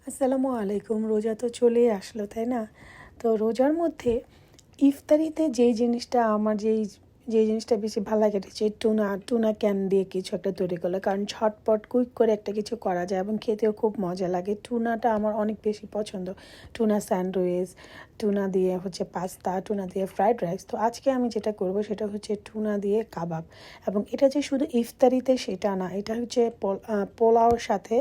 আসসালামু আলাইকুম। রোজা তো চলেই আসলো, তাই না? তো রোজার মধ্যে ইফতারিতে যেই জিনিসটা আমার যেই জিনিসটা বেশি ভালো লাগে এটা হচ্ছে টুনা ক্যান দিয়ে কিছু একটা তৈরি করলে, কারণ ঝটপট কুইক করে একটা কিছু করা যায় এবং খেতেও খুব মজা লাগে। টুনাটা আমার অনেক বেশি পছন্দ। টুনা স্যান্ডউইচ, টুনা দিয়ে হচ্ছে পাস্তা, টুনা দিয়ে ফ্রাইড রাইস। তো আজকে আমি যেটা করব সেটা হচ্ছে টুনা দিয়ে কাবাব। এবং এটা যে শুধু ইফতারিতে সেটা না, এটা হচ্ছে পোলাওর সাথে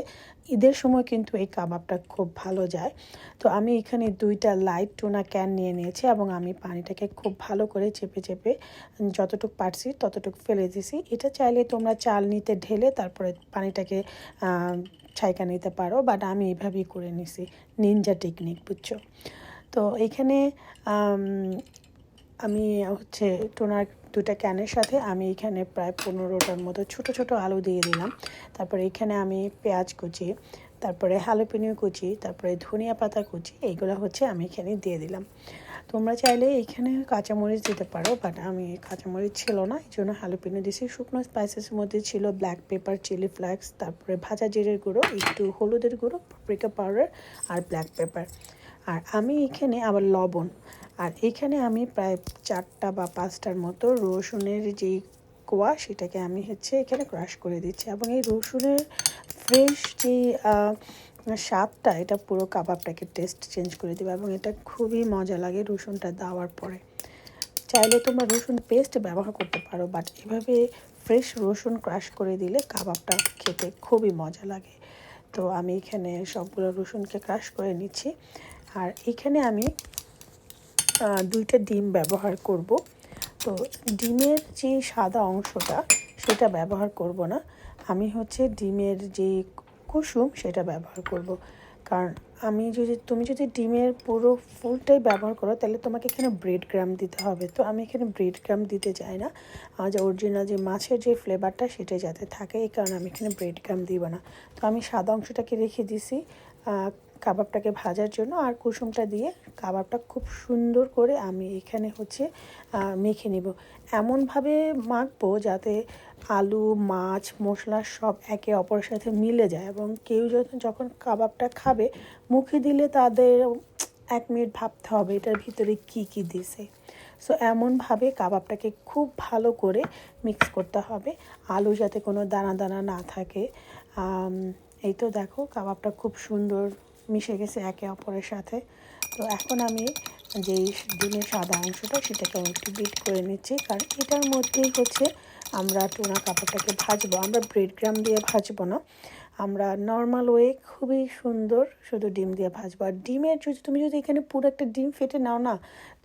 ঈদের সময় কিন্তু এই কাবাবটা খুব ভালো যায়। তো আমি এখানে 2টা লাইট টুনা ক্যান নিয়ে নিয়েছি এবং আমি পানিটাকে খুব ভালো করে চেপে চেপে যতটুকু পারছি ততটুকু ফেলে দিছি। এটা চাইলে তোমরা চালনিতে ঢেলে তারপরে পানিটাকে ছাইকা নিতে পারো, বাট আমি এইভাবেই করে নিছি, নিনজা টেকনিক, বুঝছো? তো এখানে আমি হচ্ছে টোনার 2টা ক্যানের সাথে আমি এখানে প্রায় 15টার মতো ছোট ছোট আলু দিয়ে দিলাম। তারপরে এখানে আমি পেঁয়াজ কুচি, তারপরে হালাপিনিও কুচি, তারপরে ধনিয়া পাতা কুচি, এইগুলো হচ্ছে আমি এখানে দিয়ে দিলাম। তোমরা চাইলে এখানে কাঁচামরিচ দিতে পারো, বাট আমি কাঁচামরিচ ছিল না, এই জন্য হালাপিনিও দিয়েছি। শুকনো স্পাইসেসের মধ্যে ছিল ব্ল্যাক পেপার, চিলি ফ্লেক্স, তারপরে ভাজা জিরের গুঁড়ো, একটু হলুদের গুঁড়ো, পাপরিকা পাউডার আর ব্ল্যাক পেপার। আর আমি এখানে আবার লবণ, আর এখানে আমি প্রায় 4টা বা 5টার মতো রসুনের যেই কোয়া সেটাকে আমি হচ্ছে এখানে ক্রাশ করে দিচ্ছি। এবং এই রসুনের ফ্রেশ যে স্বাদটা এটা পুরো কাবাবটাকে টেস্ট চেঞ্জ করে দেবে এবং এটা খুবই মজা লাগে রসুনটা দেওয়ার পরে। চাইলে তোমরা রসুন পেস্ট ব্যবহার করতে পারো, বাট এভাবে ফ্রেশ রসুন ক্রাশ করে দিলে কাবাবটা খেতে খুবই মজা লাগে। তো আমি এখানে সবগুলো রসুনকে ক্রাশ করে নিচ্ছি। আর এখানে আমি 2টা ডিম ব্যবহার করব। তো ডিমের যে সাদা অংশটা সেটা ব্যবহার করব না, আমি হচ্ছে ডিমের যে কুসুম সেটা ব্যবহার করব। কারণ তুমি যদি ডিমের পুরো ফুলটাই ব্যবহার করো তাহলে তোমাকে এখানে ব্রেড ক্রাম্ব দিতে হবে। তো আমি এখানে ব্রেড ক্রাম্ব দিতে চাই না, আমার যে অরিজিনাল যে মাছের যে ফ্লেভারটা সেটা যাতে থাকে, এই কারণে আমি এখানে ব্রেড ক্রাম্ব দিব না। তো আমি সাদা অংশটাকে রেখে দিছি কাবাবটাকে ভাজার জন্য, আর কুসুমটা দিয়ে কাবাবটা খুব সুন্দর করে আমি এখানে হচ্ছে মেখে নিব। এমনভাবে মাখবো যাতে আলু, মাছ, মশলা সব একে অপরের সাথে মিলে যায় এবং কেউ যখন কাবাবটা খাবে মুখে দিলে তাদের 1 মিনিট ভাবতে হবে এটার ভিতরে কি কি দিছে। সো এমনভাবে কাবাবটাকে খুব ভালো করে মিক্স করতে হবে, আলু যাতে কোনো দানা দানা না থাকে। এই তো দেখো কাবাবটা খুব সুন্দর মিশে গেছে একে অপরের সাথে। তো এখন আমি যেই ডিমের সাদা অংশটা সেটাকে আমি একটু বিট করে নিচ্ছি, কারণ এটার মধ্যেই হচ্ছে আমরা টুনা কাবাবটাকে ভাজবো। আমরা ব্রেড ক্রাম্ব দিয়ে ভাজবো না, আমরা নর্মাল ওয়ে খুবই সুন্দর শুধু ডিম দিয়ে ভাজবো। আর ডিমের তুমি যদি এখানে পুরো একটা ডিম ফেটে নাও না,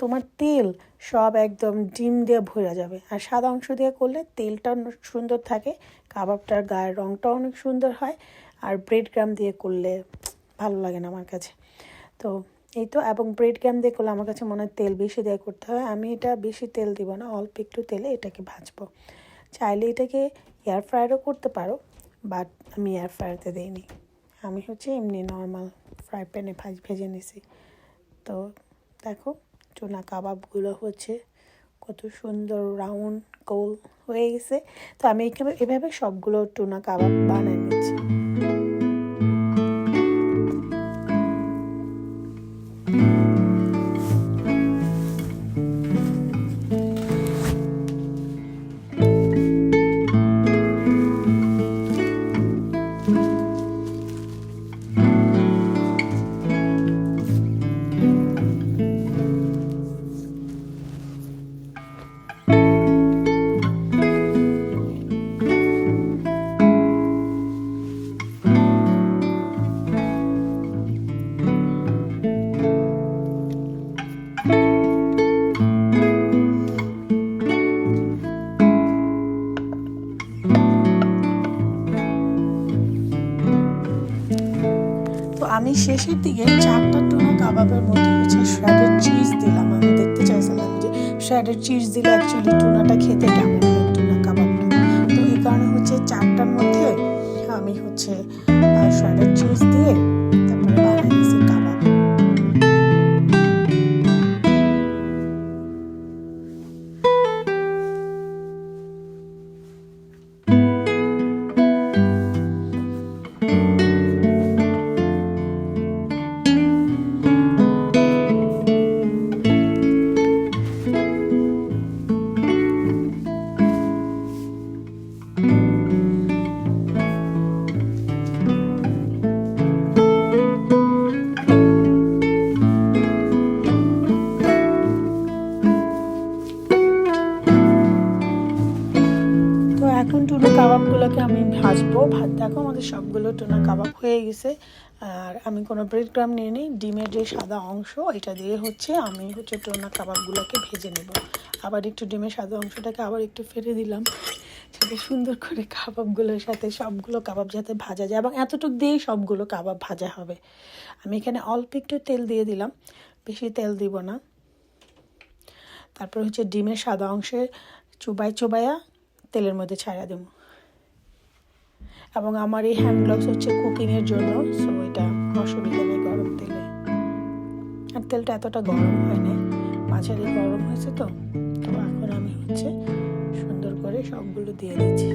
তোমার তেল সব একদম ডিম দিয়ে ভরে যাবে। আর সাদা অংশ দিয়ে করলে তেলটা সুন্দর থাকে, কাবাবটার গায়ের রঙটাও অনেক সুন্দর হয়। আর ব্রেড ক্রাম্ব দিয়ে করলে ভালো লাগে না আমার কাছে। তো এই তো, এবং ব্রেড ক্রাম্ব দিয়ে করলে আমার কাছে মনে হয় তেল বেশি দিয়ে করতে হয়। আমি এটা বেশি তেল দিব না, অল্প একটু তেলে এটাকে ভাজবো। চাইলে এটাকে এয়ার ফ্রায়ারও করতে পারো, বাট আমি এয়ার ফ্রায়ারতে দিইনি, আমি হচ্ছে এমনি নর্মাল ফ্রাই প্যানে ভেজে নিছি। তো দেখো টুনা কাবাবগুলো হচ্ছে কত সুন্দর রাউন্ড গোল হয়ে গেছে। তো আমি এভাবে সবগুলো টুনা কাবাব বানিয়ে নিচ্ছি। তো আমি শেষের দিকে 4টা টুনা কাবাবের মধ্যে হচ্ছে শ্রেডেড চিজ দিলাম। আমি দেখতে চাইছিলাম যে শ্রেডেড চিজ দিলে অ্যাকচুয়ালি টুনাটা খেতে কেমন হয়, টুনা কাবাবটা। তো এই কারণে হচ্ছে 4টার মধ্যে আমি হচ্ছে শ্রেডেড চিজ দিয়ে তারপরে বানিয়ে নিয়েছি কাবাব। দেখো আমাদের সবগুলো টুনা কাবাব হয়ে গেছে। আর আমি কোনো ব্রেড ক্রাম নিয়ে নিই, ডিমের যে সাদা অংশ এটা দিয়ে আমি টুনা কাবাবগুলোকে ভেজে নেব। আবার একটু ডিমের সাদা অংশটাকে আবার একটু ফেলে দিলাম, যাতে সুন্দর করে কাবাবগুলোর সাথে সবগুলো কাবাব যাতে ভাজা যায়, এবং এতটুকু দিয়েই সবগুলো কাবাব ভাজা হবে। আমি এখানে অল্প একটু তেল দিয়ে দিলাম, বেশি তেল দিব না। তারপর ডিমের সাদা অংশে চোবাইয়া তেলের মধ্যে ছাড়া দেবো। এবং আমার এই হ্যান্ড গ্লাভস কুকিংয়ের জন্য, সো এটা অসুবিধা নেই গরম তেলে। আর তেলটা এতটা গরম হয় না, মাঝারি গরম হয়েছে। তো এখন আমি সুন্দর করে সবগুলো দিয়ে দিচ্ছি।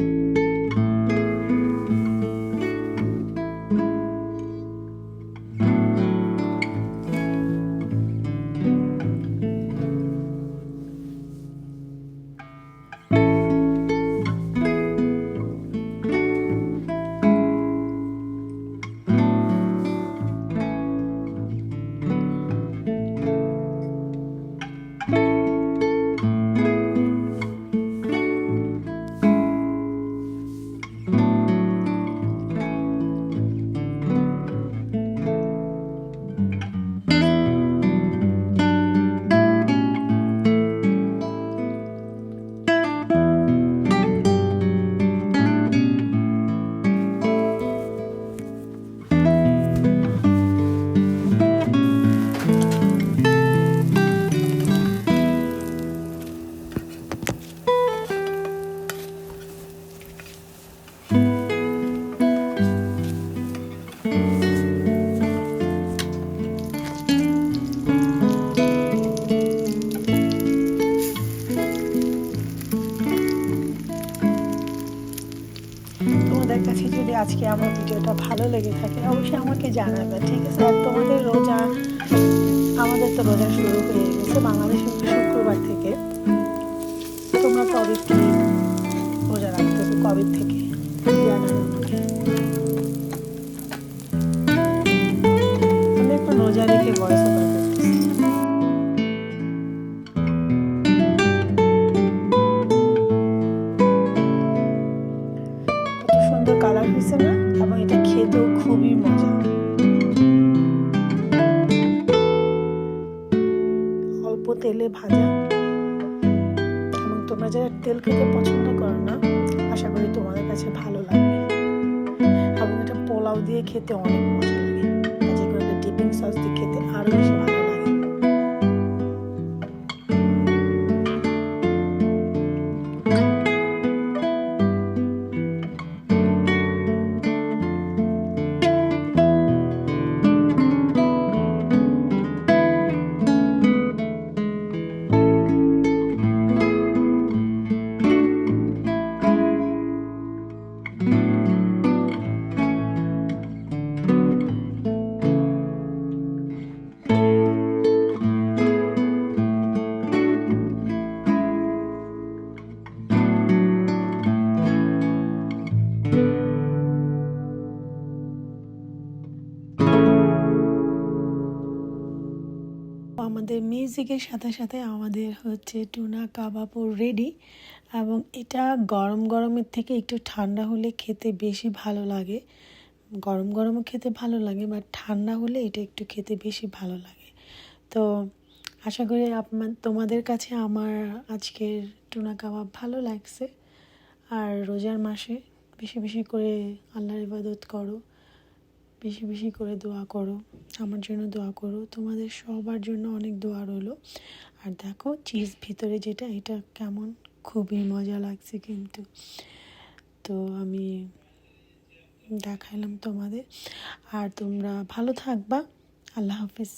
তোমাদের কাছে যদি আজকে আমার ভিডিওটা ভালো লেগে থাকে অবশ্যই আমাকে জানাবে, ঠিক আছে? আর তোমাদের আমাদের তো রোজা শুরু হয়ে গেছে বাংলাদেশের শুক্রবার থেকে। তোমরা কবে কি রোজা রাখতেছো, কবে থেকে জানাবে আমাকে। আমি এখন রোজা রেখে ভয়েস ওভার করতেছি। কত সুন্দর কালার হয়েছে না? এবং এটা খেতেও খুবই মজা। অল্প তেলে ভাজা, এবং তোমরা যারা তেল খেতে পছন্দ করো না, আশা করি তোমাদের কাছে ভালো লাগবে। এবং এটা পোলাও দিয়ে খেতে অনেক মজা লাগে, যে কোনো ডিপিং সস দিয়ে খেতে আরো বেশি ভালো লাগে। আমাদের মিউজিকের সাথে সাথে আমাদের টুনা কাবাবও রেডি। এবং এটা গরম গরমের থেকে একটু ঠান্ডা হলে খেতে বেশি ভালো লাগে। গরম গরমও খেতে ভালো লাগে, বাট ঠান্ডা হলে এটা একটু খেতে বেশি ভালো লাগে। তো আশা করি তোমাদের কাছে আমার আজকের টুনা কাবাব ভালো লাগছে। আর রোজার মাসে বেশি বেশি করে আল্লাহর ইবাদত করো, বেশি বেশি করে দোয়া করো, আমার জন্য দোয়া করো, তোমাদের সবার জন্য অনেক দোয়া রইলো। আর দেখো চিজ ভিতরে যেটা, এটা কেমন খুবই মজা লাগছে কিন্তু। তো আমি দেখাইলাম তোমাদের। আর তোমরা ভালো থাকবা। আল্লাহ হাফিজ।